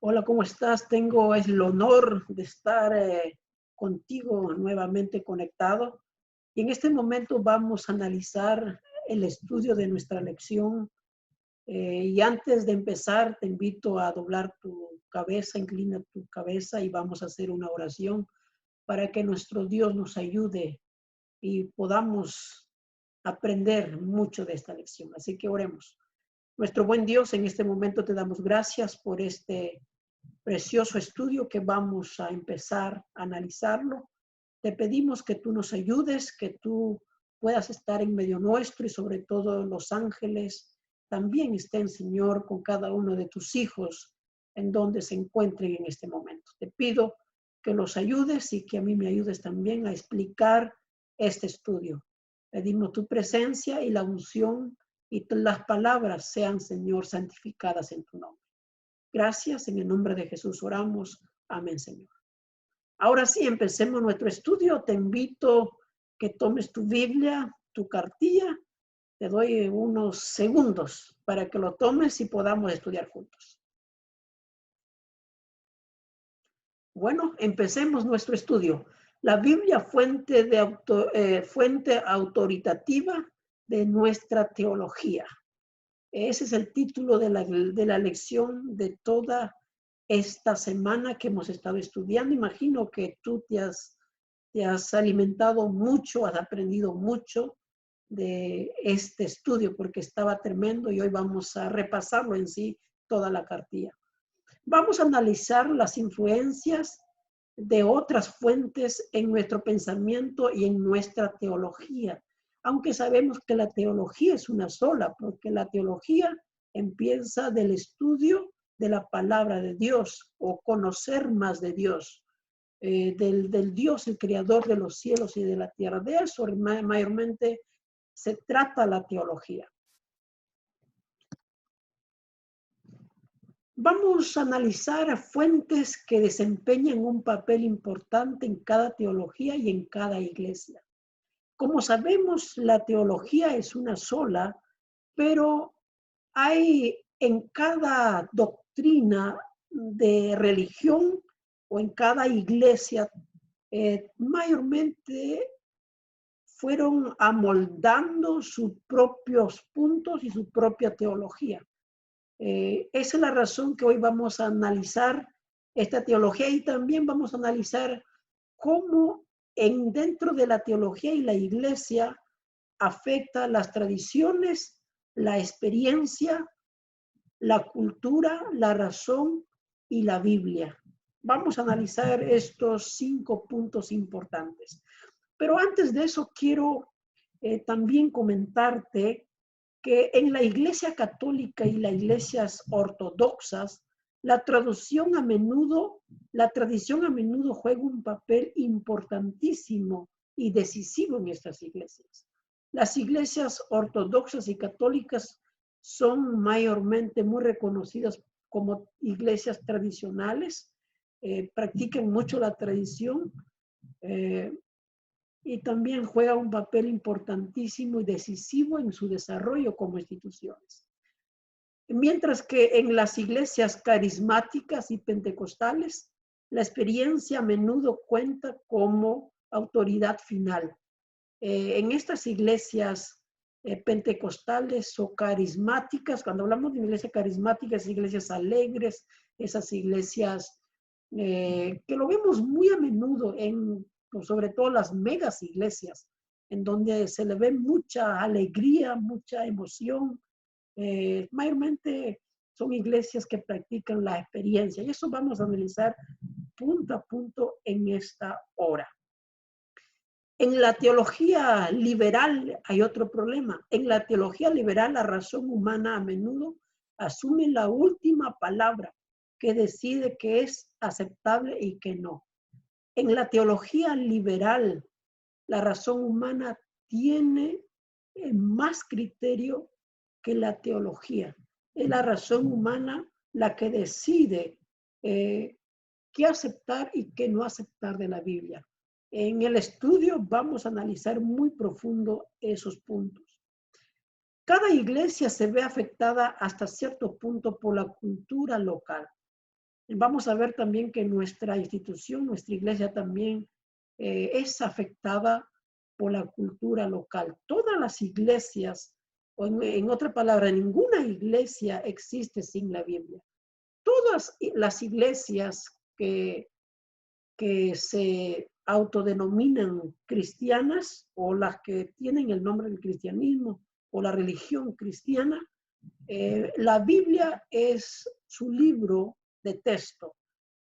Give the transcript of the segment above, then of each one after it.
Hola, ¿cómo estás? Tengo el honor de estar contigo nuevamente conectado. Y en este momento vamos a analizar el estudio de nuestra lección. Y antes de empezar, te invito a doblar tu cabeza, inclina tu cabeza y vamos a hacer una oración para que nuestro Dios nos ayude y podamos aprender mucho de esta lección. Así que oremos. Nuestro buen Dios, en este momento te damos gracias por este precioso estudio que vamos a empezar a analizarlo. Te pedimos que tú nos ayudes, que tú puedas estar en medio nuestro y sobre todo los ángeles también estén, Señor, con cada uno de tus hijos en donde se encuentren en este momento. Te pido que los ayudes y que a mí me ayudes también a explicar este estudio. Pedimos tu presencia y la unción y las palabras sean, Señor, santificadas en tu nombre. Gracias, en el nombre de Jesús oramos. Amén, Señor. Ahora sí, empecemos nuestro estudio. Te invito que tomes tu Biblia, tu cartilla. Te doy unos segundos para que lo tomes y podamos estudiar juntos. Bueno, empecemos nuestro estudio. La Biblia, fuente autoritativa de nuestra teología. Ese es el título de la lección de toda esta semana que hemos estado estudiando. Imagino que tú te has alimentado mucho, has aprendido mucho de este estudio porque estaba tremendo y hoy vamos a repasarlo en sí, toda la cartilla. Vamos a analizar las influencias de otras fuentes en nuestro pensamiento y en nuestra teología, aunque sabemos que la teología es una sola, porque la teología empieza del estudio de la palabra de Dios o conocer más de Dios, del Dios, el creador de los cielos y de la tierra. De eso mayormente se trata la teología. Vamos a analizar fuentes que desempeñan un papel importante en cada teología y en cada iglesia. Como sabemos, la teología es una sola, pero hay en cada doctrina de religión o en cada iglesia, mayormente fueron amoldando sus propios puntos y su propia teología. Esa es la razón que hoy vamos a analizar esta teología y también vamos a analizar cómo dentro de la teología y la iglesia afecta las tradiciones, la experiencia, la cultura, la razón y la Biblia. Vamos a analizar estos 5 puntos importantes. Pero antes de eso quiero también comentarte que en la Iglesia Católica y las iglesias ortodoxas, la tradición a menudo juega un papel importantísimo y decisivo en estas iglesias. Las iglesias ortodoxas y católicas son mayormente muy reconocidas como iglesias tradicionales, practican mucho la tradición, y también juega un papel importantísimo y decisivo en su desarrollo como instituciones. Mientras que en las iglesias carismáticas y pentecostales, la experiencia a menudo cuenta como autoridad final. En estas iglesias pentecostales o carismáticas, cuando hablamos de iglesia carismática, esas iglesias alegres, esas iglesias que lo vemos muy a menudo sobre todo las megas iglesias, en donde se le ve mucha alegría, mucha emoción. Mayormente son iglesias que practican la experiencia y eso vamos a analizar punto a punto en esta hora. En la teología liberal hay otro problema. En la teología liberal la razón humana a menudo asume la última palabra que decide qué es aceptable y qué no. En la teología liberal, la razón humana tiene más criterio que la teología. Es la razón humana la que decide qué aceptar y qué no aceptar de la Biblia. En el estudio vamos a analizar muy profundo esos puntos. Cada iglesia se ve afectada hasta cierto punto por la cultura local. Vamos a ver también que nuestra institución, nuestra iglesia también es afectada por la cultura local. Todas las iglesias, o en otra palabra, ninguna iglesia existe sin la Biblia. Todas las iglesias que se autodenominan cristianas o las que tienen el nombre del cristianismo o la religión cristiana, la Biblia es su libro de texto,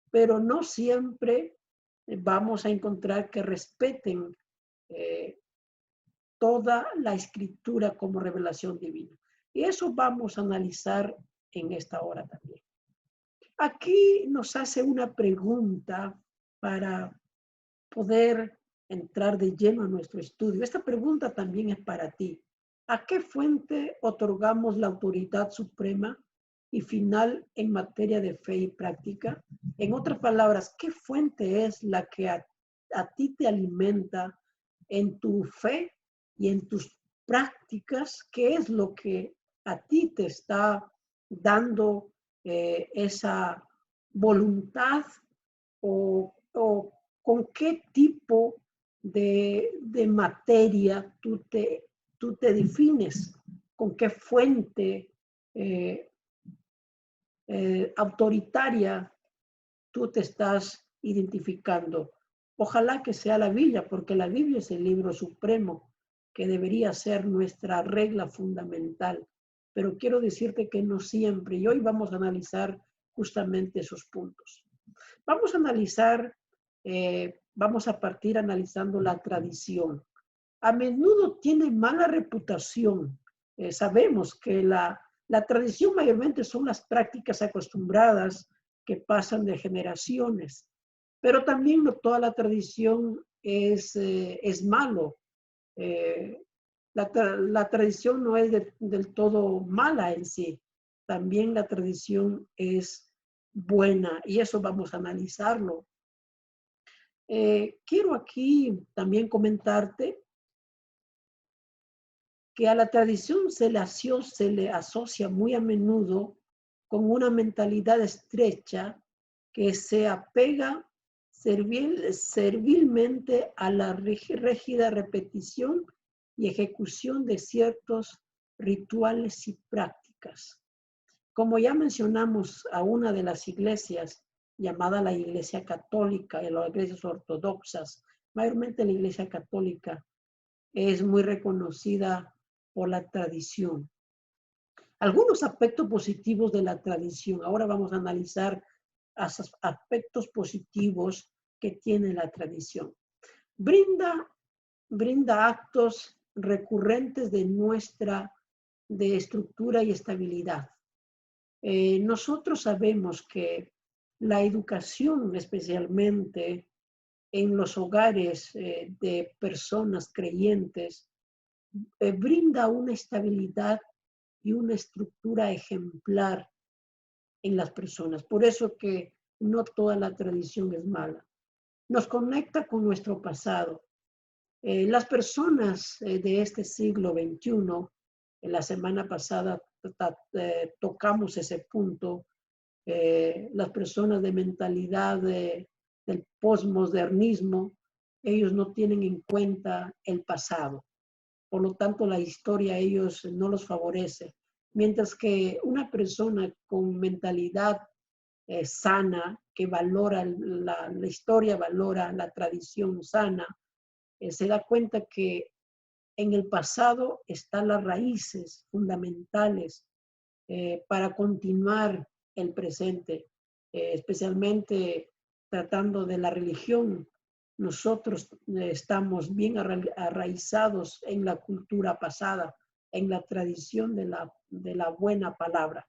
pero no siempre vamos a encontrar que respeten eh, toda la escritura como revelación divina. Y eso vamos a analizar en esta hora también. Aquí nos hace una pregunta para poder entrar de lleno a nuestro estudio. Esta pregunta también es para ti. ¿A qué fuente otorgamos la autoridad suprema y final en materia de fe y práctica? En otras palabras, ¿qué fuente es la que a ti te alimenta en tu fe y en tus prácticas? ¿Qué es lo que a ti te está dando esa voluntad o con qué tipo de materia tú te defines, con qué fuente autoritaria tú te estás identificando. Ojalá que sea la Biblia, porque la Biblia es el libro supremo que debería ser nuestra regla fundamental. Pero quiero decirte que no siempre, y hoy vamos a analizar justamente esos puntos. Vamos a analizar, vamos a partir analizando la tradición. A menudo tiene mala reputación. Sabemos que la tradición mayormente son las prácticas acostumbradas que pasan de generaciones, pero también no toda la tradición es malo. Eh, la tradición no es del todo mala en sí. También la tradición es buena y eso vamos a analizarlo. Quiero aquí también comentarte que a la tradición se le asocia muy a menudo con una mentalidad estrecha que se apega servilmente a la rígida repetición y ejecución de ciertos rituales y prácticas. Como ya mencionamos a una de las iglesias llamada la Iglesia Católica y las iglesias ortodoxas, mayormente la Iglesia Católica es muy reconocida por la tradición. Algunos aspectos positivos de la tradición. Ahora vamos a analizar aspectos positivos que tiene la tradición. Brinda actos recurrentes de estructura y estabilidad. Nosotros sabemos que la educación, especialmente en los hogares de personas creyentes, brinda una estabilidad y una estructura ejemplar en las personas. Por eso que no toda la tradición es mala. Nos conecta con nuestro pasado. Las personas de este siglo XXI, en la semana pasada tocamos ese punto, las personas de mentalidad del posmodernismo, ellos no tienen en cuenta el pasado. Por lo tanto, la historia a ellos no los favorece. Mientras que una persona con mentalidad sana, que valora la historia, valora la tradición sana, se da cuenta que en el pasado están las raíces fundamentales para continuar el presente, especialmente tratando de la religión. Nosotros estamos bien arraizados en la cultura pasada, en la tradición de la buena palabra.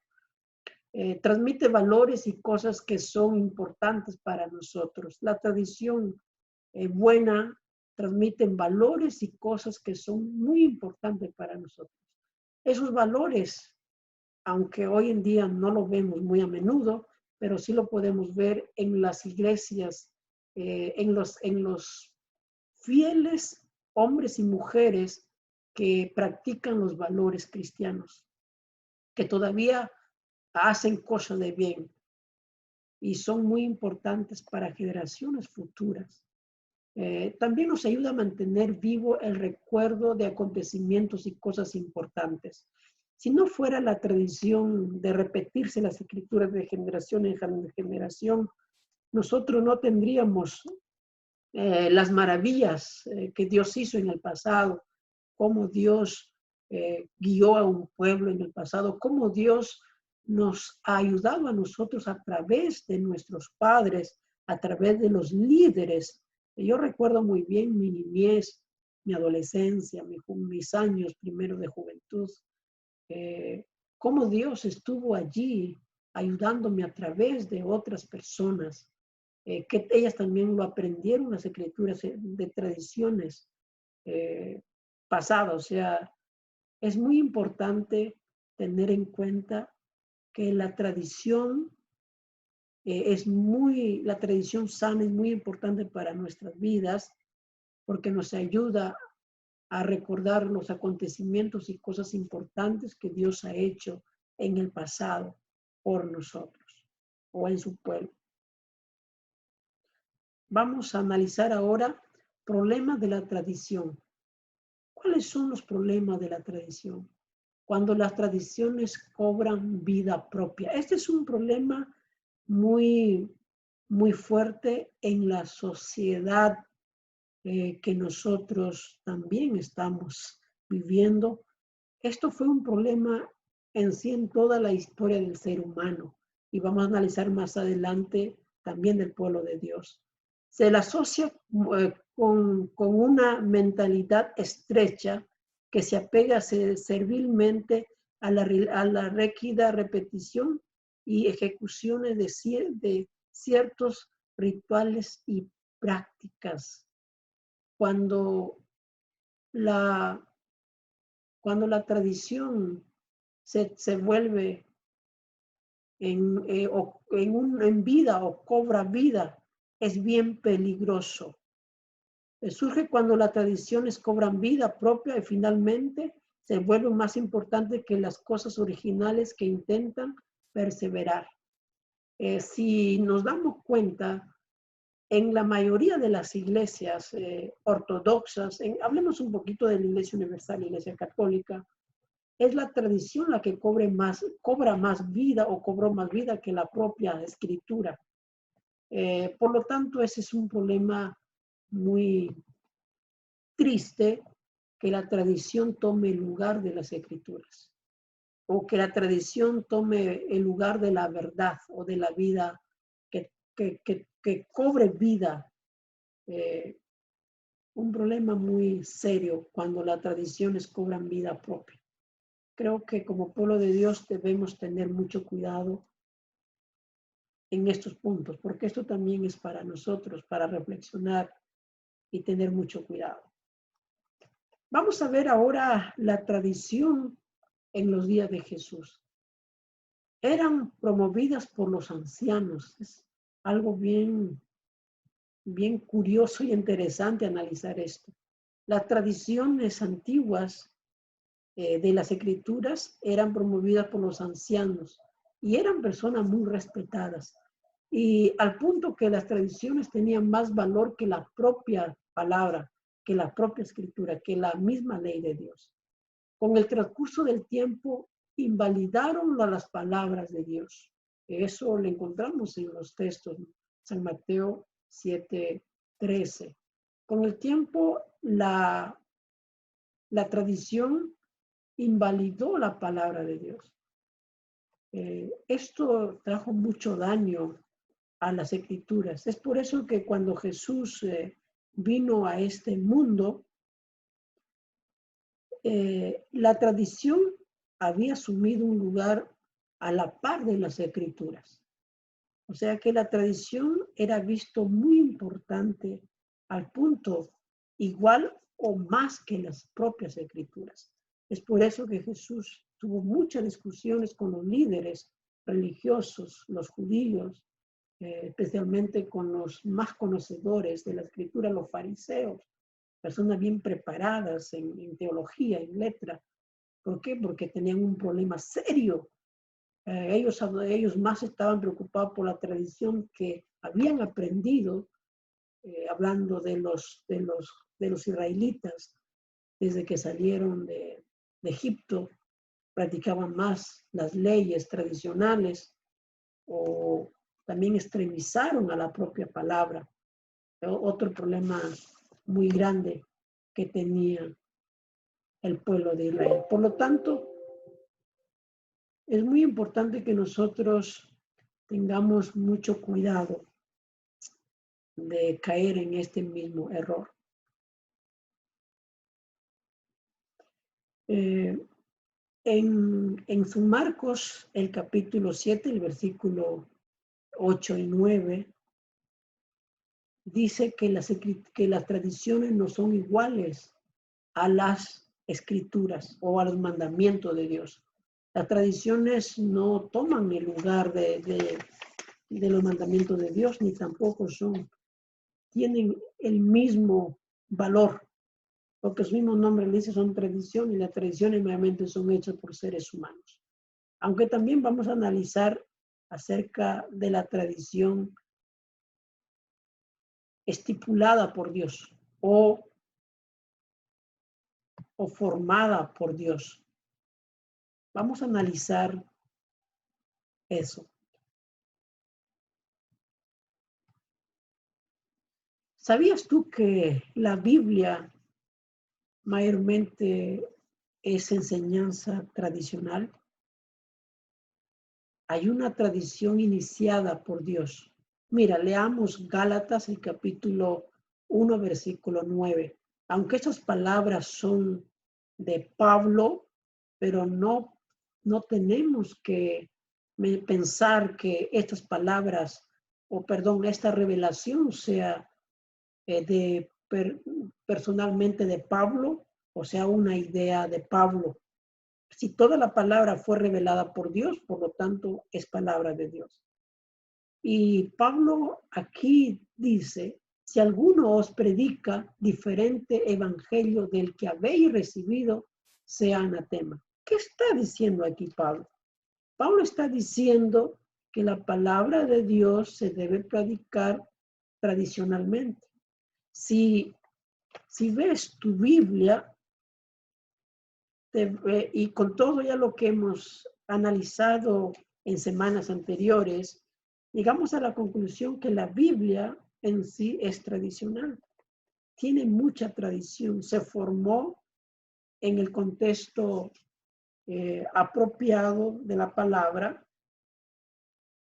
Transmite valores y cosas que son importantes para nosotros. La tradición buena transmite valores y cosas que son muy importantes para nosotros. Esos valores, aunque hoy en día no lo vemos muy a menudo, pero sí lo podemos ver en las iglesias, en los fieles hombres y mujeres que practican los valores cristianos, que todavía hacen cosas de bien. y son muy importantes para generaciones futuras. También nos ayuda a mantener vivo el recuerdo de acontecimientos y cosas importantes. Si no fuera la tradición de repetirse las escrituras de generación en generación, nosotros no tendríamos las maravillas que Dios hizo en el pasado, cómo Dios guió a un pueblo en el pasado, cómo Dios nos ha ayudado a nosotros a través de nuestros padres, a través de los líderes. Yo recuerdo muy bien mi niñez, mi adolescencia, mis años primero de juventud, cómo Dios estuvo allí ayudándome a través de otras personas, que ellas también lo aprendieron, las escrituras de tradiciones pasadas. O sea, es muy importante tener en cuenta que la tradición la tradición sana es muy importante para nuestras vidas porque nos ayuda a recordar los acontecimientos y cosas importantes que Dios ha hecho en el pasado por nosotros o en su pueblo. Vamos a analizar ahora problemas de la tradición. ¿Cuáles son los problemas de la tradición? Cuando las tradiciones cobran vida propia. Este es un problema muy, muy fuerte en la sociedad que nosotros también estamos viviendo. Esto fue un problema en sí en toda la historia del ser humano y vamos a analizar más adelante también del pueblo de Dios. Se le asocia con una mentalidad estrecha que se apega servilmente a la rígida repetición y ejecuciones de ciertos rituales y prácticas. Cuando la tradición se vuelve en vida o cobra vida, es bien peligroso. Surge cuando las tradiciones cobran vida propia y finalmente se vuelven más importantes que las cosas originales que intentan perseverar. Si nos damos cuenta, en la mayoría de las iglesias ortodoxas, hablemos un poquito de la Iglesia Universal, la Iglesia Católica, es la tradición la que cobra más vida o cobró más vida que la propia escritura. Por lo tanto, ese es un problema muy triste, que la tradición tome el lugar de las escrituras o que la tradición tome el lugar de la verdad o de la vida, que cobre vida. Un problema muy serio cuando las tradiciones cobran vida propia. Creo que como pueblo de Dios debemos tener mucho cuidado en estos puntos, porque esto también es para nosotros, para reflexionar y tener mucho cuidado. Vamos a ver ahora la tradición en los días de Jesús. Eran promovidas por los ancianos. Es algo bien curioso y interesante analizar esto. Las tradiciones antiguas de las escrituras eran promovidas por los ancianos y eran personas muy respetadas. Y al punto que las tradiciones tenían más valor que la propia palabra, que la propia escritura, que la misma ley de Dios. Con el transcurso del tiempo, invalidaron las palabras de Dios. Eso lo encontramos en los textos, San Mateo 7:13. Con el tiempo, la tradición invalidó la palabra de Dios. Esto trajo mucho daño a las escrituras. Es por eso que cuando Jesús vino a este mundo, la tradición había asumido un lugar a la par de las escrituras. O sea que la tradición era visto muy importante al punto igual o más que las propias escrituras. Es por eso que Jesús tuvo muchas discusiones con los líderes religiosos, los judíos, especialmente con los más conocedores de la escritura, los fariseos, personas bien preparadas en teología, en letra. ¿Por qué? Porque tenían un problema serio Ellos más estaban preocupados por la tradición que habían aprendido, hablando de los israelitas, desde que salieron de Egipto, practicaban más las leyes tradicionales o también extremizaron a la propia palabra. Otro problema muy grande que tenía el pueblo de Israel. Por lo tanto, es muy importante que nosotros tengamos mucho cuidado de caer en este mismo error. En su Marcos, el capítulo 7, el versículo 8 y 9, dice que las tradiciones no son iguales a las escrituras o a los mandamientos de Dios. Las tradiciones no toman el lugar de los mandamientos de Dios, ni tampoco tienen el mismo valor, porque su mismo nombre le dice, son tradiciones, y las tradiciones nuevamente son hechas por seres humanos. Aunque también vamos a analizar acerca de la tradición estipulada por Dios o formada por Dios. Vamos a analizar eso. ¿Sabías tú que la Biblia mayormente es enseñanza tradicional? Hay una tradición iniciada por Dios. Mira, leamos Gálatas, el capítulo 1, versículo 9. Aunque estas palabras son de Pablo, pero no tenemos que pensar que estas palabras, esta revelación sea personalmente de Pablo, o sea, una idea de Pablo. Si toda la palabra fue revelada por Dios, por lo tanto, es palabra de Dios. Y Pablo aquí dice, si alguno os predica diferente evangelio del que habéis recibido, sea anatema. ¿Qué está diciendo aquí Pablo? Pablo está diciendo que la palabra de Dios se debe predicar tradicionalmente. Si ves tu Biblia, y con todo ya lo que hemos analizado en semanas anteriores, llegamos a la conclusión que la Biblia en sí es tradicional. Tiene mucha tradición. Se formó en el contexto apropiado de la palabra.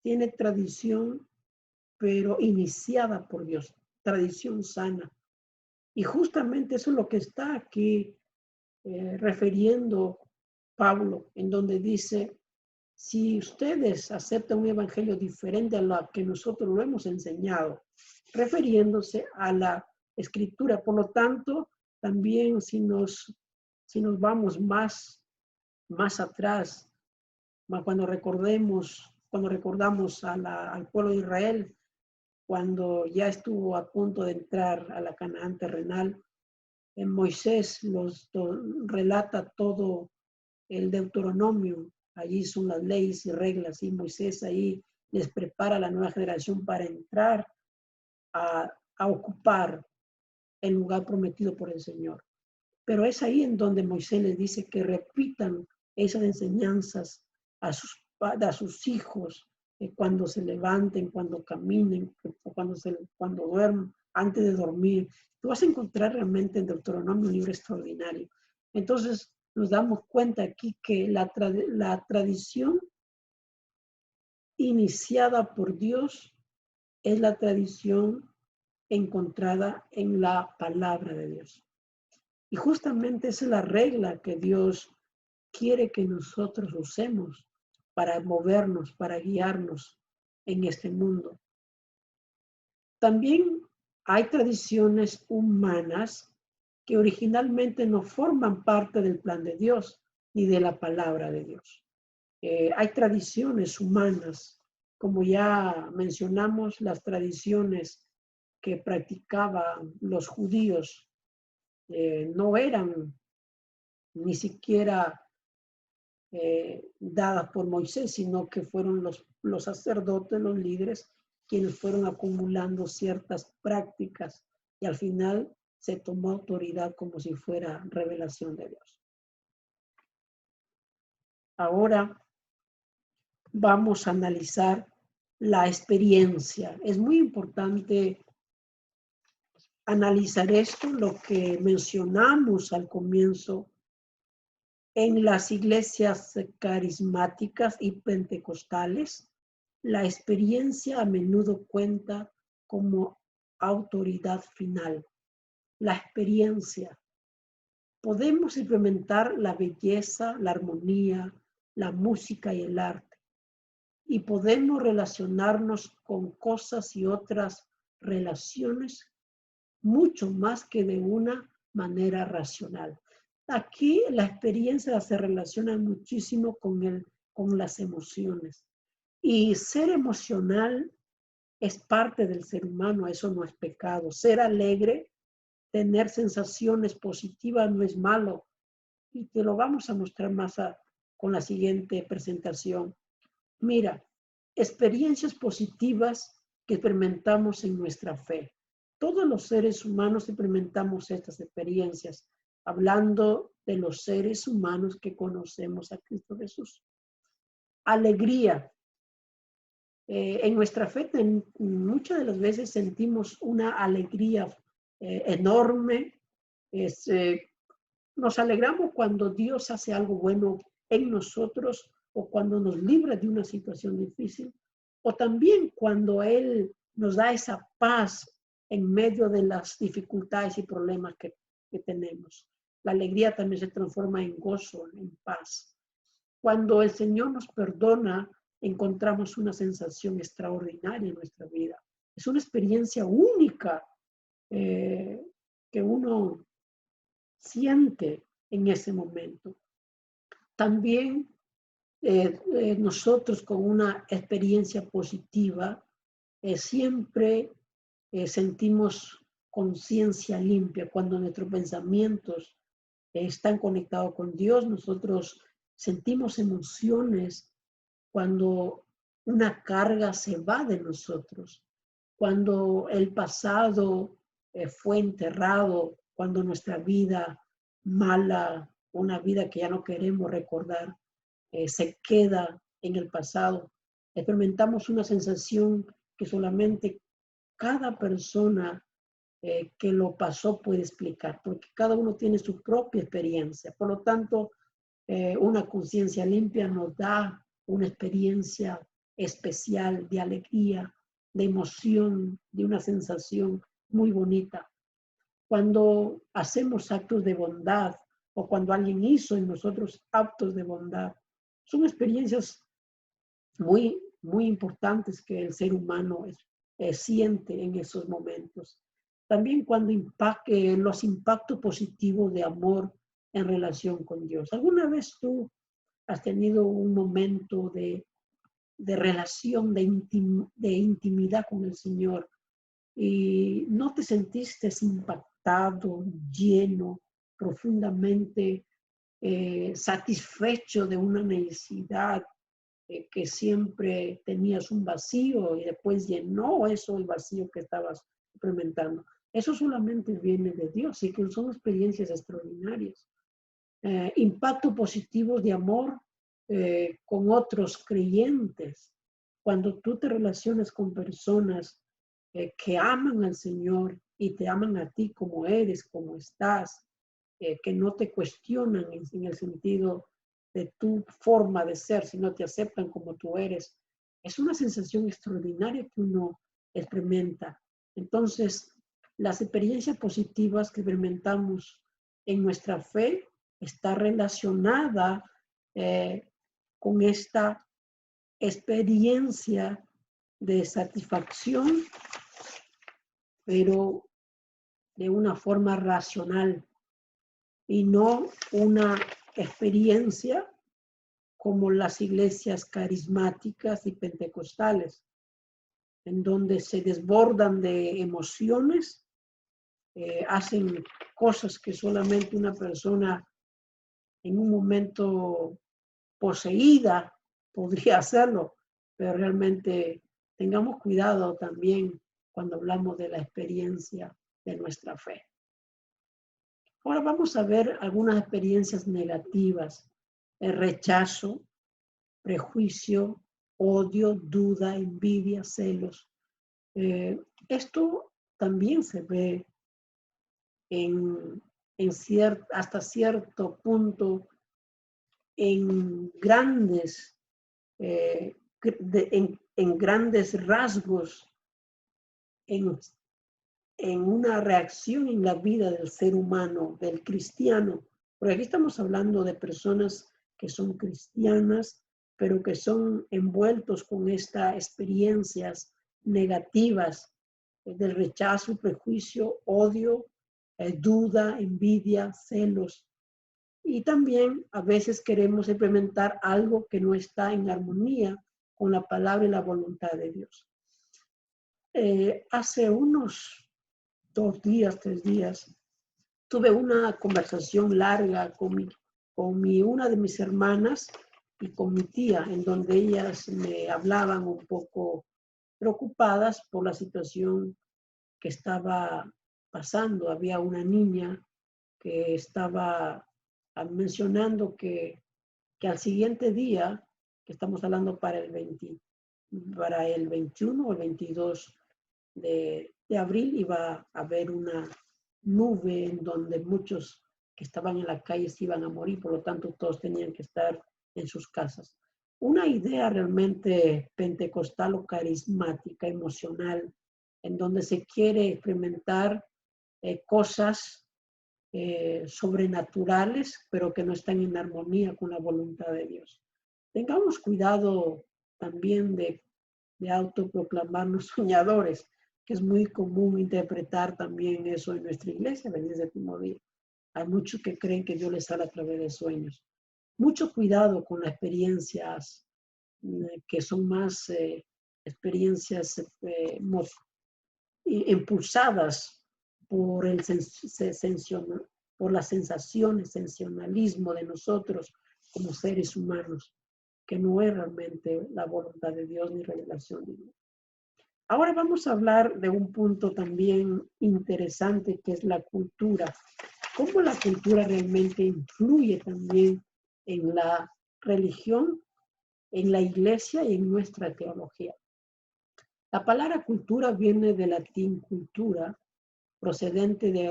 Tiene tradición, pero iniciada por Dios. Tradición sana. Y justamente eso es lo que está aquí refiriendo Pablo, en donde dice, si ustedes aceptan un evangelio diferente a lo que nosotros lo hemos enseñado, refiriéndose a la escritura. Por lo tanto, también si nos vamos más atrás, cuando recordamos al pueblo de Israel, cuando ya estuvo a punto de entrar a la Canaán terrenal, en Moisés relata todo el Deuteronomio. Allí son las leyes y reglas, y Moisés ahí les prepara a la nueva generación para entrar a ocupar el lugar prometido por el Señor. Pero es ahí en donde Moisés les dice que repitan esas enseñanzas a sus hijos, cuando se levanten, cuando caminen, cuando duerman, antes de dormir. Tú vas a encontrar realmente en Deuteronomio un libro extraordinario. Entonces nos damos cuenta aquí que la tradición iniciada por Dios es la tradición encontrada en la palabra de Dios. Y justamente esa es la regla que Dios quiere que nosotros usemos para movernos, para guiarnos en este mundo. También hay tradiciones humanas que originalmente no forman parte del plan de Dios ni de la palabra de Dios. Hay tradiciones humanas, como ya mencionamos, las tradiciones que practicaban los judíos no eran ni siquiera dadas por Moisés, sino que fueron los sacerdotes, los líderes, quienes fueron acumulando ciertas prácticas y al final se tomó autoridad como si fuera revelación de Dios. Ahora vamos a analizar la experiencia. Es muy importante analizar esto, lo que mencionamos al comienzo. En las iglesias carismáticas y pentecostales, la experiencia a menudo cuenta como autoridad final. La experiencia. Podemos implementar la belleza, la armonía, la música y el arte. Y podemos relacionarnos con cosas y otras relaciones mucho más que de una manera racional. Aquí la experiencia se relaciona muchísimo con las emociones. Y ser emocional es parte del ser humano, eso no es pecado. Ser alegre, tener sensaciones positivas no es malo. Y te lo vamos a mostrar más con la siguiente presentación. Mira, experiencias positivas que experimentamos en nuestra fe. Todos los seres humanos experimentamos estas experiencias, hablando de los seres humanos que conocemos a Cristo Jesús. Alegría. En nuestra fe muchas de las veces sentimos una alegría enorme. Nos alegramos cuando Dios hace algo bueno en nosotros o cuando nos libra de una situación difícil, o también cuando Él nos da esa paz en medio de las dificultades y problemas que tenemos. La alegría también se transforma en gozo, en paz. Cuando el Señor nos perdona, encontramos una sensación extraordinaria en nuestra vida. Es una experiencia única que uno siente en ese momento. También nosotros con una experiencia positiva siempre sentimos conciencia limpia. Cuando nuestros pensamientos están conectados con Dios, nosotros sentimos emociones cuando una carga se va de nosotros, cuando el pasado fue enterrado, cuando nuestra vida mala, una vida que ya no queremos recordar, se queda en el pasado. Experimentamos una sensación que solamente cada persona que lo pasó puede explicar, porque cada uno tiene su propia experiencia. Por lo tanto, una conciencia limpia nos da una experiencia especial de alegría, de emoción, de una sensación muy bonita. Cuando hacemos actos de bondad o cuando alguien hizo en nosotros actos de bondad, son experiencias muy, muy importantes que el ser humano siente en esos momentos. También cuando los impactos positivos de amor en relación con Dios. ¿Alguna vez tú has tenido un momento de relación, de intimidad con el Señor y no te sentiste impactado, lleno, profundamente satisfecho de una necesidad que siempre tenías un vacío y después llenó eso el vacío que estabas experimentando? Eso solamente viene de Dios y que son experiencias extraordinarias. Impacto positivo de amor con otros creyentes. Cuando tú te relacionas con personas que aman al Señor y te aman a ti como eres, como estás, que no te cuestionan en el sentido de tu forma de ser, sino te aceptan como tú eres. Es una sensación extraordinaria que uno experimenta. Entonces, las experiencias positivas que experimentamos en nuestra fe está relacionada con esta experiencia de satisfacción, pero de una forma racional y no una experiencia como las iglesias carismáticas y pentecostales, en donde se desbordan de emociones, hacen cosas que solamente una persona en un momento poseída podría hacerlo, pero realmente tengamos cuidado también cuando hablamos de la experiencia de nuestra fe. Ahora vamos a ver algunas experiencias negativas: el rechazo, prejuicio, odio, duda, envidia, celos. Esto también se ve hasta cierto punto en grandes, en grandes rasgos, en una reacción en la vida del ser humano, del cristiano. Porque aquí estamos hablando de personas que son cristianas, pero que son envueltos con estas experiencias negativas del rechazo, prejuicio, odio, duda, envidia, celos. Y también a veces queremos implementar algo que no está en armonía con la palabra y la voluntad de Dios. Hace unos 2 días, 3 días, tuve una conversación larga con una de mis hermanas y con mi tía, en donde ellas me hablaban un poco preocupadas por la situación que estaba pasando. Había una niña que estaba mencionando que al siguiente día, que estamos hablando para el 21 o el 22 de abril, iba a haber una nube en donde muchos que estaban en la calle se iban a morir, por lo tanto todos tenían que estar en sus casas. Una idea realmente pentecostal o carismática, emocional, en donde se quiere experimentar cosas sobrenaturales, pero que no están en armonía con la voluntad de Dios. Tengamos cuidado también de autoproclamarnos soñadores, que es muy común interpretar también eso en nuestra iglesia, el séptimo día. Hay muchos que creen que Dios les habla a través de sueños. Mucho cuidado con las experiencias que son más experiencias impulsadas por por las sensaciones, sensacionalismo de nosotros como seres humanos, que no es realmente la voluntad de Dios ni revelación divina. Ahora vamos a hablar de un punto también interesante, que es la cultura. Cómo la cultura realmente influye también en la religión, en la iglesia y en nuestra teología. La palabra cultura viene del latín cultura, procedente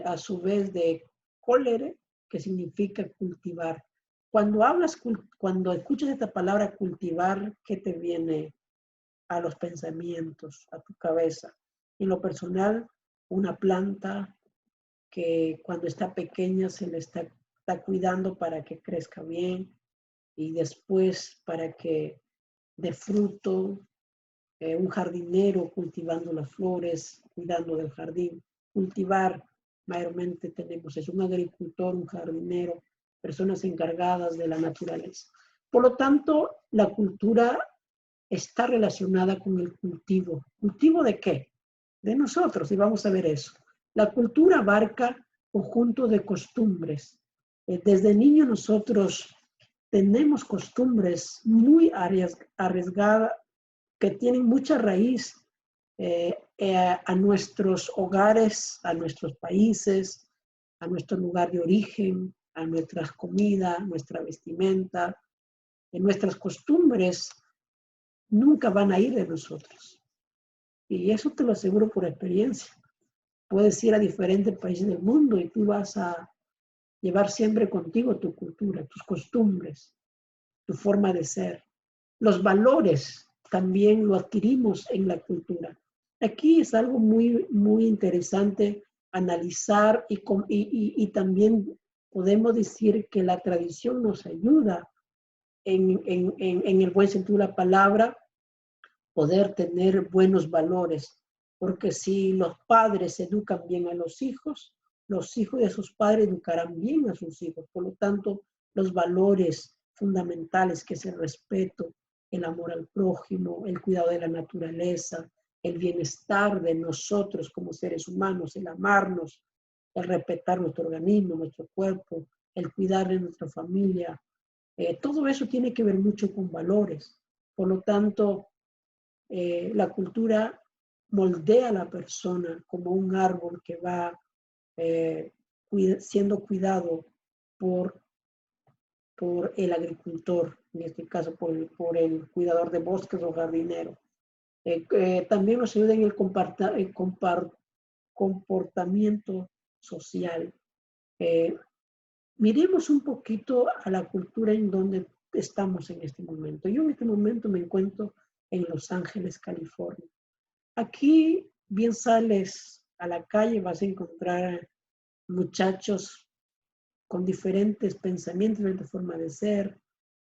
a su vez de colere, que significa cultivar. Cuando escuchas esta palabra cultivar, ¿qué te viene a los pensamientos, a tu cabeza? En lo personal, una planta que cuando está pequeña se le está cuidando para que crezca bien y después para que dé fruto. Un jardinero cultivando las flores, cuidando del jardín. Cultivar, mayormente tenemos eso, un agricultor, un jardinero, personas encargadas de la naturaleza. Por lo tanto, la cultura está relacionada con el cultivo. ¿Cultivo de qué? De nosotros, y vamos a ver eso. La cultura abarca conjunto de costumbres. Desde niño nosotros tenemos costumbres muy arriesgadas, que tienen mucha raíz a nuestros hogares, a nuestros países, a nuestro lugar de origen, a nuestras comidas, nuestra vestimenta. Nuestras costumbres nunca van a ir de nosotros. Y eso te lo aseguro por experiencia. Puedes ir a diferentes países del mundo y tú vas a llevar siempre contigo tu cultura, tus costumbres, tu forma de ser. Los valores también lo adquirimos en la cultura. Aquí es algo muy, muy interesante analizar y también podemos decir que la tradición nos ayuda en el buen sentido de la palabra, poder tener buenos valores. Porque si los padres educan bien a los hijos de sus padres educarán bien a sus hijos. Por lo tanto, los valores fundamentales, que es el respeto, el amor al prójimo, el cuidado de la naturaleza, el bienestar de nosotros como seres humanos, el amarnos, el respetar nuestro organismo, nuestro cuerpo, el cuidar de nuestra familia, Todo eso tiene que ver mucho con valores. Por lo tanto, la cultura moldea a la persona como un árbol que va siendo cuidado por, por el agricultor, en este caso por el cuidador de bosques o jardinero. También nos ayuda en el comportamiento social. Miremos un poquito a la cultura en donde estamos en este momento. Yo en este momento me encuentro en Los Ángeles, California. Aquí bien sales a la calle, vas a encontrar muchachos con diferentes pensamientos, diferentes formas de ser,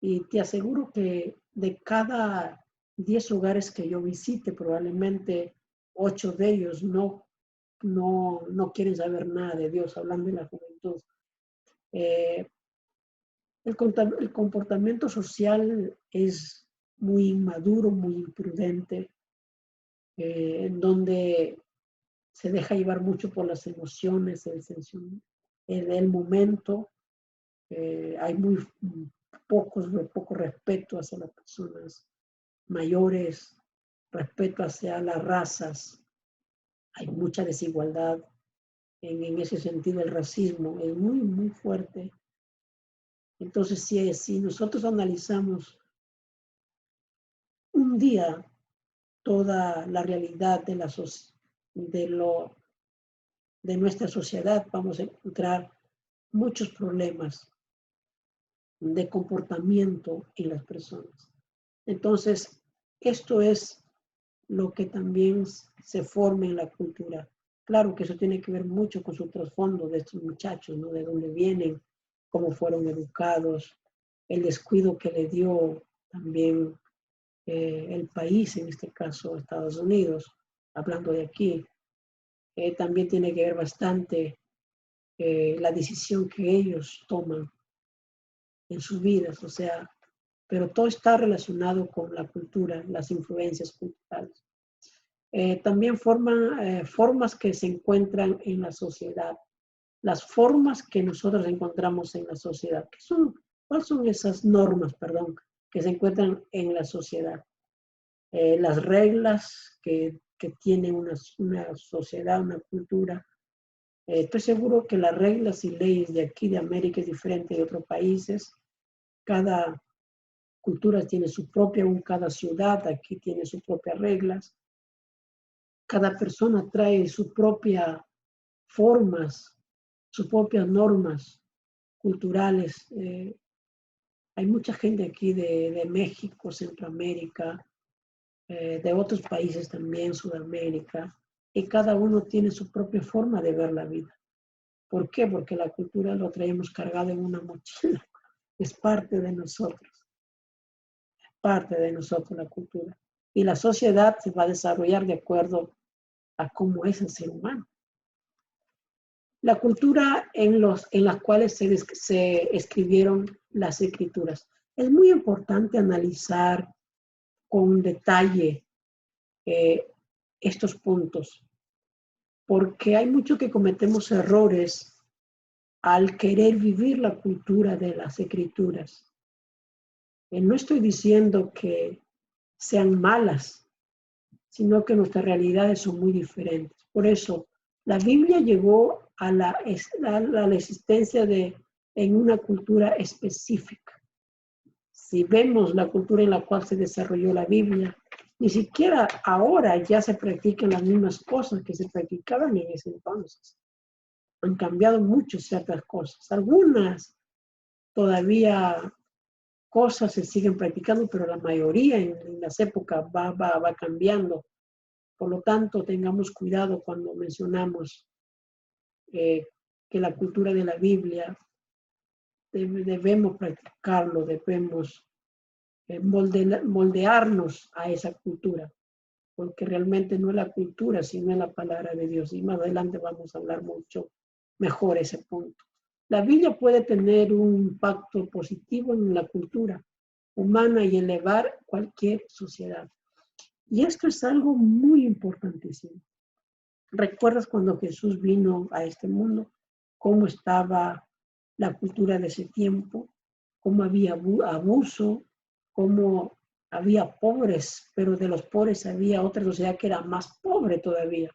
y te aseguro que de cada 10 hogares que yo visite, probablemente 8 de ellos no quieren saber nada de Dios, hablando de la juventud. El comportamiento social es muy inmaduro, muy imprudente, en donde se deja llevar mucho por las emociones, el momento. Hay muy poco respeto hacia las personas mayores, respeto hacia las razas. Hay mucha desigualdad. En ese sentido, el racismo es muy, muy fuerte. Entonces, si nosotros analizamos un día toda la realidad de nuestra sociedad, vamos a encontrar muchos problemas de comportamiento en las personas. Entonces, esto es lo que también se forma en la cultura. Claro que eso tiene que ver mucho con su trasfondo de estos muchachos, ¿no? De dónde vienen, cómo fueron educados, el descuido que le dio también el país, en este caso Estados Unidos, hablando de aquí. También tiene que ver bastante la decisión que ellos toman en sus vidas, o sea, pero todo está relacionado con la cultura, las influencias culturales. También formas que se encuentran en la sociedad, las formas que nosotros encontramos en la sociedad. ¿Cuáles son esas normas, perdón, que se encuentran en la sociedad? Las reglas que tiene una sociedad, una cultura. Estoy seguro que las reglas y leyes de aquí, de América, es diferente de otros países. Cada cultura tiene su propia, cada ciudad aquí tiene sus propias reglas. Cada persona trae sus propias formas, sus propias normas culturales. Hay mucha gente aquí de México, Centroamérica, de otros países también, Sudamérica, y cada uno tiene su propia forma de ver la vida. ¿Por qué? Porque la cultura lo traemos cargado en una mochila. Es parte de nosotros. Es parte de nosotros la cultura. Y la sociedad se va a desarrollar de acuerdo a cómo es el ser humano. La cultura en las cuales se escribieron las escrituras. Es muy importante analizar con detalle estos puntos, porque hay mucho que cometemos errores al querer vivir la cultura de las escrituras. No estoy diciendo que sean malas, sino que nuestras realidades son muy diferentes. Por eso, la Biblia llegó a la existencia en una cultura específica. Si vemos la cultura en la cual se desarrolló la Biblia, ni siquiera ahora ya se practican las mismas cosas que se practicaban en ese entonces. Han cambiado mucho ciertas cosas. Algunas todavía cosas se siguen practicando, pero la mayoría en las épocas va cambiando. Por lo tanto, tengamos cuidado cuando mencionamos que la cultura de la Biblia debemos practicarlo, debemos moldearnos a esa cultura, porque realmente no es la cultura, sino es la palabra de Dios. Y más adelante vamos a hablar mucho mejor ese punto. La Biblia puede tener un impacto positivo en la cultura humana y elevar cualquier sociedad. Y esto es algo muy importantísimo. ¿Recuerdas cuando Jesús vino a este mundo? ¿Cómo estaba la cultura de ese tiempo? cómo había abuso, cómo había pobres, pero de los pobres había otra sociedad que era más pobre todavía.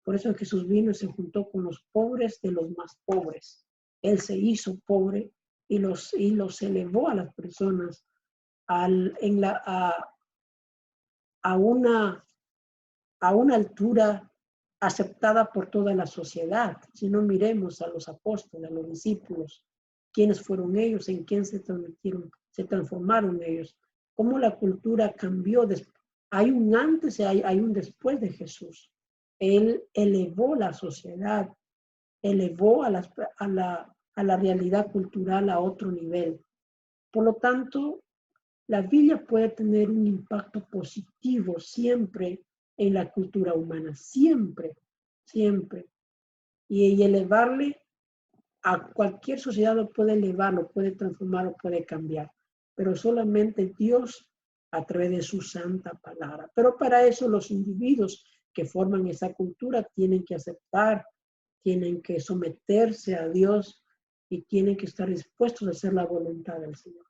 Por eso Jesús vino y se juntó con los pobres de los más pobres. Él se hizo pobre y los elevó a las personas a una altura aceptada por toda la sociedad. Si no, miremos a los apóstoles, a los discípulos, quiénes fueron ellos, en quién se transformaron ellos, cómo la cultura cambió. Hay un antes y hay un después de Jesús. Él elevó la sociedad, elevó a la realidad cultural a otro nivel. Por lo tanto, la Biblia puede tener un impacto positivo siempre en la cultura humana, siempre, siempre. Y elevarle a cualquier sociedad lo puede elevar, lo puede transformar, lo puede cambiar. Pero solamente Dios a través de su santa palabra. Pero para eso los individuos que forman esa cultura tienen que aceptar, tienen que someterse a Dios y tienen que estar dispuestos a hacer la voluntad del Señor.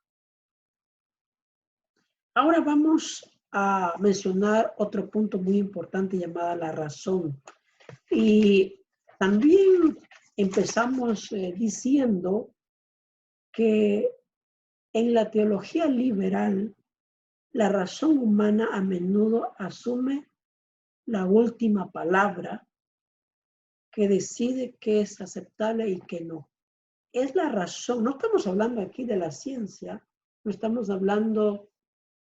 Ahora vamos a mencionar otro punto muy importante llamada la razón. Y también empezamos diciendo que en la teología liberal, la razón humana a menudo asume la última palabra que decide qué es aceptable y qué no. Es la razón, no estamos hablando aquí de la ciencia, no estamos hablando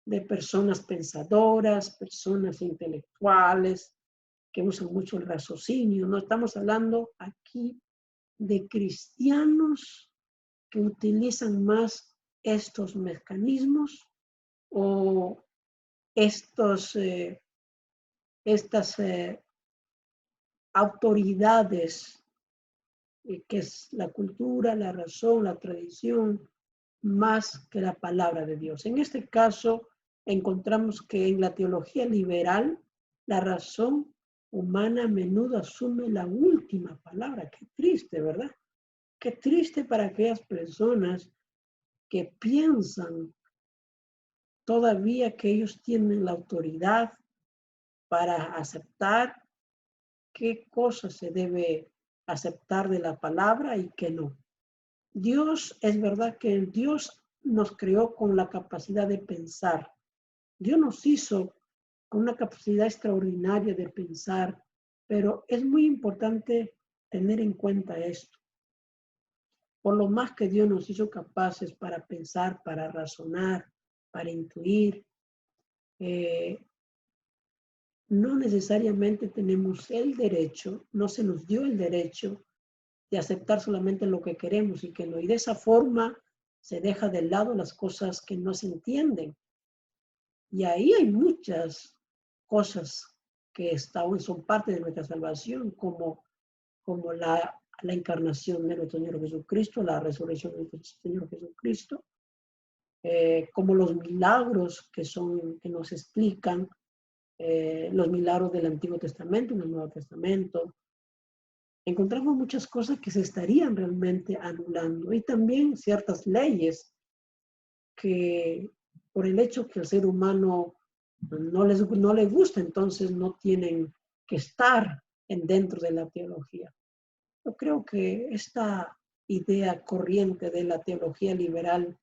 de personas pensadoras, personas intelectuales que usan mucho el raciocinio. No estamos hablando aquí de cristianos que utilizan más estos mecanismos o estas autoridades que es la cultura, la razón, la tradición, más que la palabra de Dios. En este caso, encontramos que en la teología liberal, la razón humana a menudo asume la última palabra. Qué triste, ¿verdad? Qué triste para aquellas personas que piensan todavía que ellos tienen la autoridad para aceptar qué cosa se debe aceptar de la palabra y qué no. Dios, es verdad que Dios nos creó con la capacidad de pensar. Dios nos hizo con una capacidad extraordinaria de pensar, pero es muy importante tener en cuenta esto. Por lo más que Dios nos hizo capaces para pensar, para razonar, para intuir, no necesariamente tenemos el derecho, no se nos dio el derecho de aceptar solamente lo que queremos y que no. Y de esa forma se deja de lado las cosas que no se entienden. Y ahí hay muchas cosas que son parte de nuestra salvación, como la encarnación de nuestro Señor Jesucristo, la resurrección de nuestro Señor Jesucristo, como los milagros que nos explican, los milagros del Antiguo Testamento y del Nuevo Testamento. Encontramos muchas cosas que se estarían realmente anulando y también ciertas leyes que por el hecho que el ser humano no le gusta, entonces no tienen que estar dentro de la teología. Yo creo que esta idea corriente de la teología liberal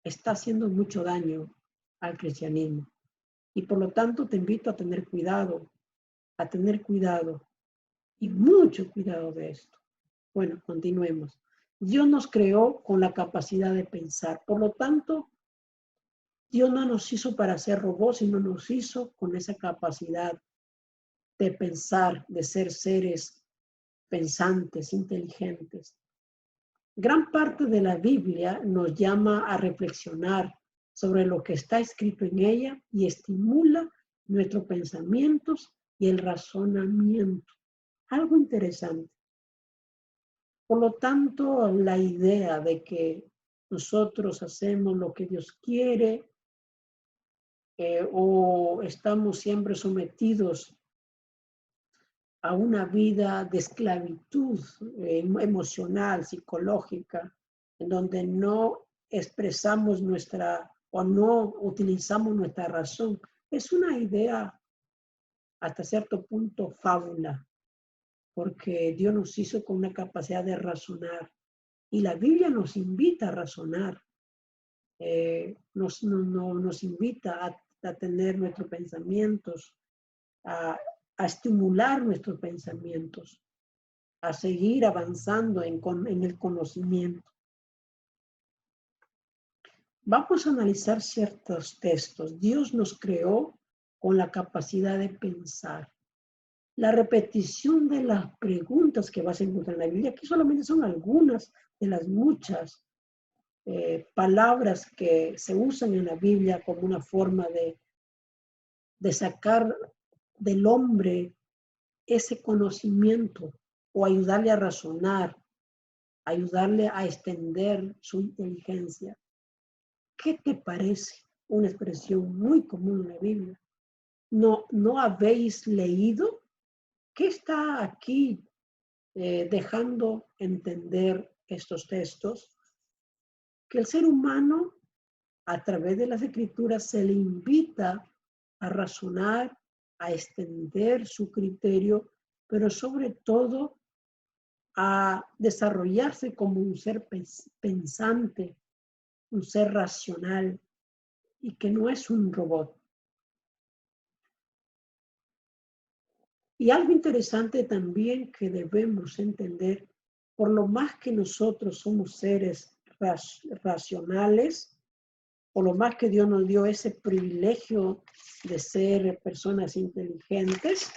está haciendo mucho daño al cristianismo. Y por lo tanto te invito a tener cuidado y mucho cuidado de esto. Bueno, continuemos. Dios nos creó con la capacidad de pensar. Por lo tanto, Dios no nos hizo para ser robots, sino nos hizo con esa capacidad de pensar, de ser seres pensantes, inteligentes. Gran parte de la Biblia nos llama a reflexionar sobre lo que está escrito en ella y estimula nuestros pensamientos y el razonamiento. Algo interesante. Por lo tanto, la idea de que nosotros hacemos lo que Dios quiere o estamos siempre sometidos a una vida de esclavitud emocional, psicológica, en donde no expresamos o no utilizamos nuestra razón. Es una idea hasta cierto punto fábula, porque Dios nos hizo con una capacidad de razonar y la Biblia nos invita a razonar, nos invita a tener nuestros pensamientos, a estimular nuestros pensamientos, a seguir avanzando en el conocimiento. Vamos a analizar ciertos textos. Dios nos creó con la capacidad de pensar. La repetición de las preguntas que vas a encontrar en la Biblia, aquí solamente son algunas de las muchas palabras que se usan en la Biblia como una forma de sacar del hombre ese conocimiento o ayudarle a razonar, ayudarle a extender su inteligencia. ¿Qué te parece? Una expresión muy común en la Biblia. ¿No habéis leído? ¿Qué está aquí dejando entender estos textos? Que el ser humano, a través de las escrituras, se le invita a razonar, a extender su criterio, pero sobre todo a desarrollarse como un ser pensante, un ser racional y que no es un robot. Y algo interesante también que debemos entender, por lo más que nosotros somos seres racionales, por lo más que Dios nos dio ese privilegio de ser personas inteligentes,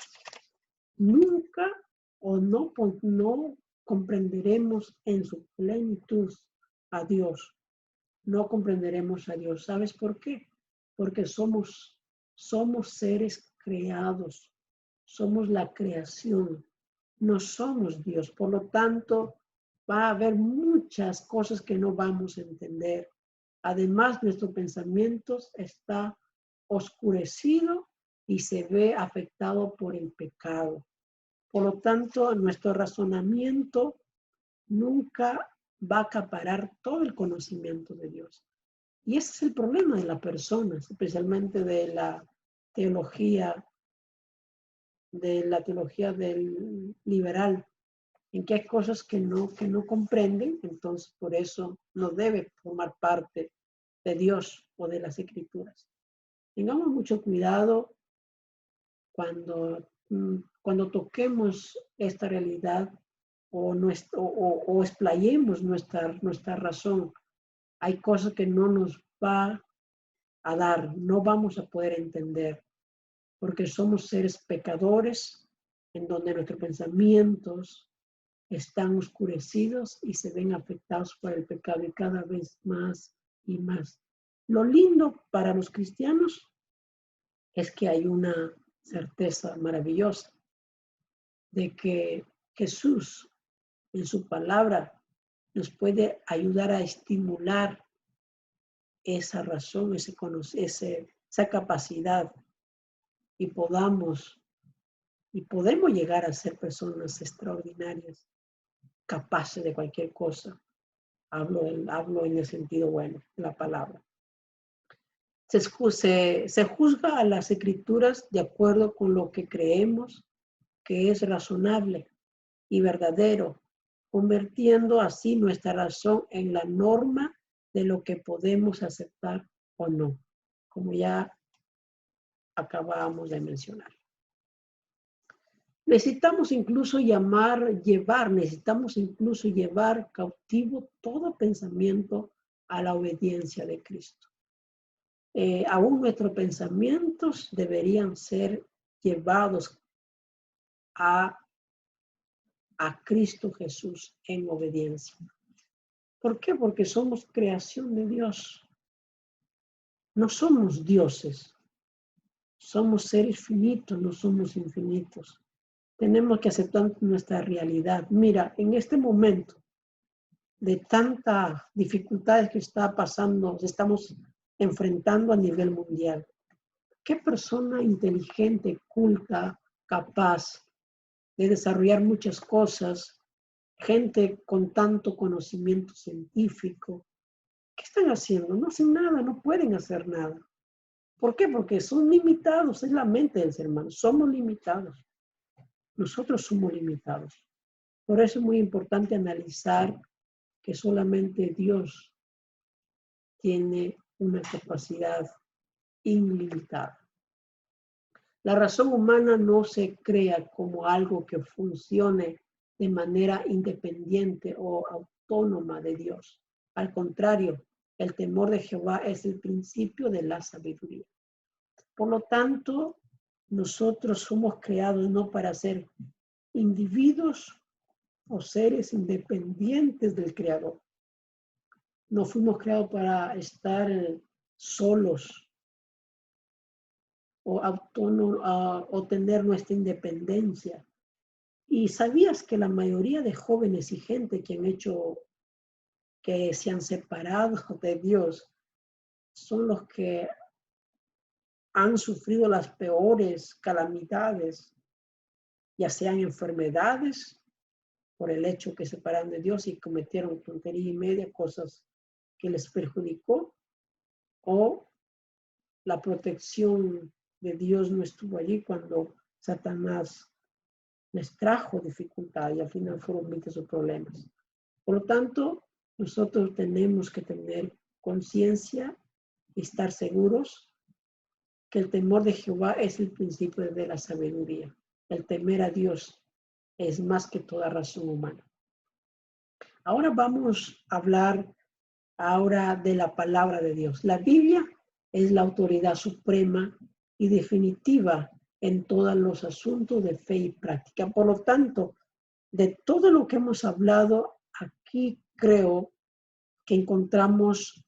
nunca o no comprenderemos en su plenitud a Dios. No comprenderemos a Dios. ¿Sabes por qué? Porque somos seres creados. Somos la creación. No somos Dios. Por lo tanto, va a haber muchas cosas que no vamos a entender. Además, nuestro pensamiento está oscurecido y se ve afectado por el pecado. Por lo tanto, nuestro razonamiento nunca va a acaparar todo el conocimiento de Dios. Y ese es el problema de las personas, especialmente de la teología del liberal, en que hay cosas que no comprenden, entonces por eso no debe formar parte de Dios o de las escrituras. Tengamos mucho cuidado cuando toquemos esta realidad o explayemos nuestra razón. Hay cosas que no nos va a dar, no vamos a poder entender, porque somos seres pecadores en donde nuestros pensamientos están oscurecidos y se ven afectados por el pecado y cada vez más y más. Lo lindo para los cristianos es que hay una certeza maravillosa de que Jesús en su palabra nos puede ayudar a estimular esa razón, esa capacidad y podemos llegar a ser personas extraordinarias, capaces de cualquier cosa. Hablo en el sentido bueno de la palabra. Se juzga a las escrituras de acuerdo con lo que creemos que es razonable y verdadero, convirtiendo así nuestra razón en la norma de lo que podemos aceptar o no, como ya acabamos de mencionar. Necesitamos incluso llevar cautivo todo pensamiento a la obediencia de Cristo. Aún nuestros pensamientos deberían ser llevados a Cristo Jesús en obediencia. ¿Por qué? Porque somos creación de Dios. No somos dioses. Somos seres finitos, no somos infinitos. Tenemos que aceptar nuestra realidad. Mira, en este momento de tantas dificultades que estamos enfrentando a nivel mundial, ¿qué persona inteligente, culta, capaz de desarrollar muchas cosas, gente con tanto conocimiento científico, ¿qué están haciendo? No hacen nada, no pueden hacer nada. ¿Por qué? Porque son limitados, es la mente del ser humano, somos limitados. Nosotros somos limitados. Por eso es muy importante analizar que solamente Dios tiene una capacidad ilimitada. La razón humana no se crea como algo que funcione de manera independiente o autónoma de Dios. Al contrario, el temor de Jehová es el principio de la sabiduría. Por lo tanto, nosotros somos creados no para ser individuos o seres independientes del Creador. No fuimos creados para estar solos o autónomos o tener nuestra independencia. ¿Y sabías que la mayoría de jóvenes y gente que se han separado de Dios son los que han sufrido las peores calamidades, ya sean enfermedades por el hecho que se separaron de Dios y cometieron tontería y media, cosas que les perjudicó, o la protección de Dios no estuvo allí cuando Satanás les trajo dificultad y al final fueron muchos sus problemas. Por lo tanto, nosotros tenemos que tener conciencia y estar seguros que el temor de Jehová es el principio de la sabiduría. El temer a Dios es más que toda razón humana. Ahora vamos a hablar de la palabra de Dios. La Biblia es la autoridad suprema y definitiva en todos los asuntos de fe y práctica. Por lo tanto, de todo lo que hemos hablado aquí, creo que encontramos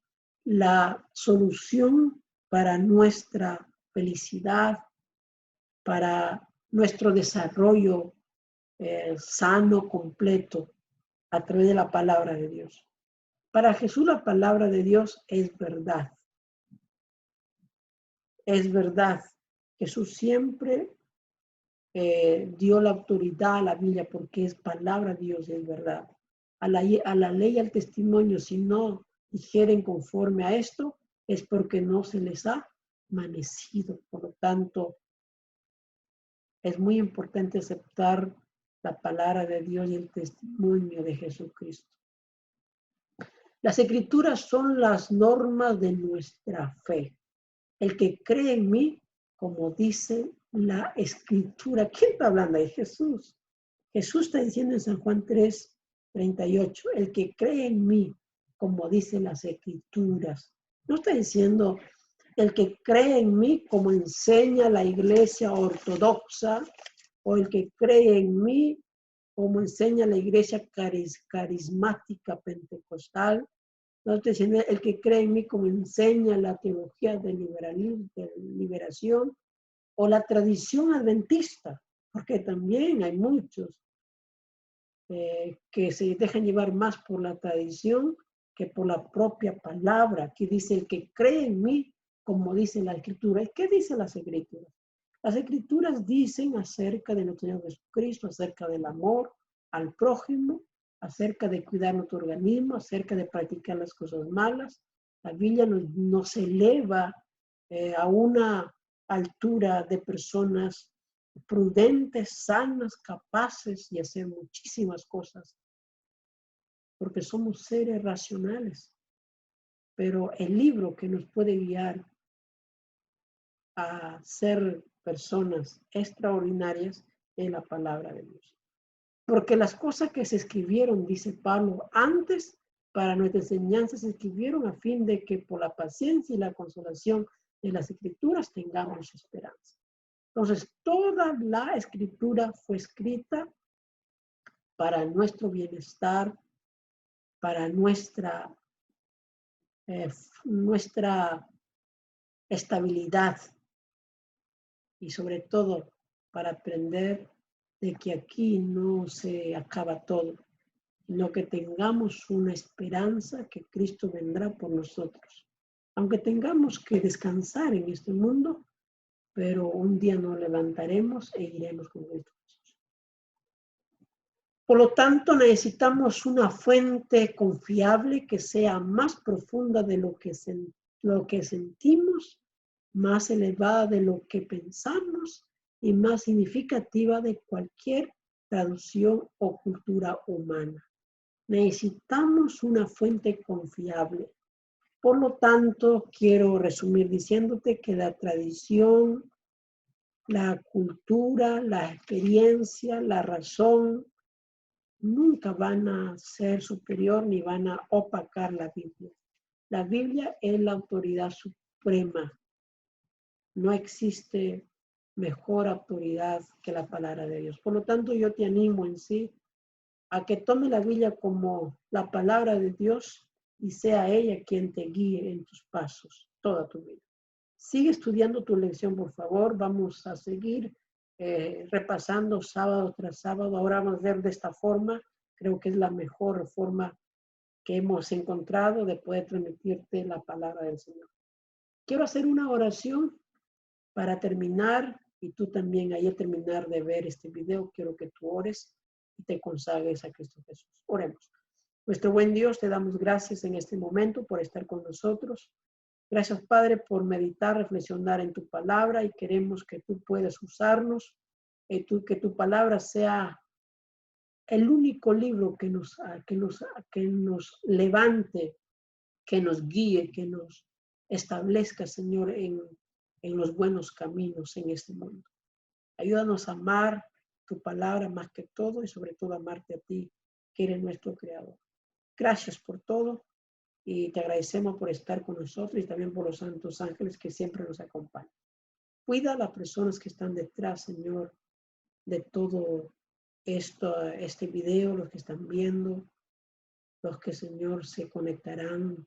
la solución para nuestra felicidad, para nuestro desarrollo sano, completo, a través de la palabra de Dios. Para Jesús la palabra de Dios es verdad. Es verdad. Jesús siempre dio la autoridad a la Biblia porque es palabra de Dios, es verdad. A la ley y al testimonio, si no dijeren conforme a esto, es porque no se les ha amanecido. Por lo tanto, es muy importante aceptar la palabra de Dios y el testimonio de Jesucristo. Las escrituras son las normas de nuestra fe. El que cree en mí, como dice la escritura. ¿Quién está hablando ahí? Jesús. Jesús está diciendo en San Juan 3:38, el que cree en mí, como dice las escrituras. No está diciendo el que cree en mí, como enseña la iglesia ortodoxa, o el que cree en mí, como enseña la iglesia carismática pentecostal. No estoy diciendo el que cree en mí, como enseña la teología de liberación, o la tradición adventista, porque también hay muchos que se dejan llevar más por la tradición que por la propia palabra, que dice el que cree en mí, como dice la escritura. ¿Y qué dicen las escrituras? Las escrituras dicen acerca de nuestro Señor Jesucristo, acerca del amor al prójimo, acerca de cuidar nuestro organismo, acerca de practicar las cosas malas. La Biblia nos eleva a una altura de personas prudentes, sanas, capaces de hacer muchísimas cosas, porque somos seres racionales. Pero el libro que nos puede guiar a ser personas extraordinarias es la palabra de Dios. Porque las cosas que se escribieron, dice Pablo, antes para nuestra enseñanza se escribieron a fin de que por la paciencia y la consolación de las escrituras tengamos esperanza. Entonces, toda la escritura fue escrita para nuestro bienestar, para nuestra estabilidad y sobre todo para aprender de que aquí no se acaba todo, sino que tengamos una esperanza que Cristo vendrá por nosotros. Aunque tengamos que descansar en este mundo, pero un día nos levantaremos e iremos con Cristo. Por lo tanto, necesitamos una fuente confiable que sea más profunda de lo que sentimos, más elevada de lo que pensamos y más significativa de cualquier traducción o cultura humana. Necesitamos una fuente confiable. Por lo tanto, quiero resumir diciéndote que la tradición, la cultura, la experiencia, la razón, nunca van a ser superior ni van a opacar la Biblia. La Biblia es la autoridad suprema. No existe mejor autoridad que la palabra de Dios. Por lo tanto, yo te animo en sí a que tome la Biblia como la palabra de Dios y sea ella quien te guíe en tus pasos toda tu vida. Sigue estudiando tu lección, por favor. Vamos a seguir repasando sábado tras sábado. Ahora vamos a ver de esta forma. Creo que es la mejor forma que hemos encontrado de poder transmitirte la palabra del Señor. Quiero hacer una oración para terminar y tú también ahí al terminar de ver este video, quiero que tú ores y te consagres a Cristo Jesús. Oremos. Nuestro buen Dios, te damos gracias en este momento por estar con nosotros. Gracias, Padre, por meditar, reflexionar en tu palabra y queremos que tú puedas usarnos, que tu palabra sea el único libro que nos levante, que nos guíe, que nos establezca, Señor, en los buenos caminos en este mundo. Ayúdanos a amar tu palabra más que todo y sobre todo amarte a ti, que eres nuestro creador. Gracias por todo y te agradecemos por estar con nosotros y también por los santos ángeles que siempre nos acompañan. Cuida a las personas que están detrás, Señor, de todo este video, los que están viendo, los que, Señor, se conectarán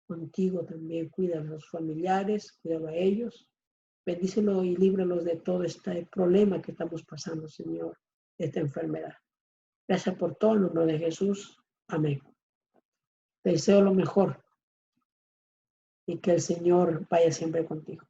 contigo también. Cuida a los familiares, cuida a ellos. Bendícelo y líbralos de todo este problema que estamos pasando, Señor, de esta enfermedad. Gracias por todo, en nombre de Jesús. Amén. Te deseo lo mejor y que el Señor vaya siempre contigo.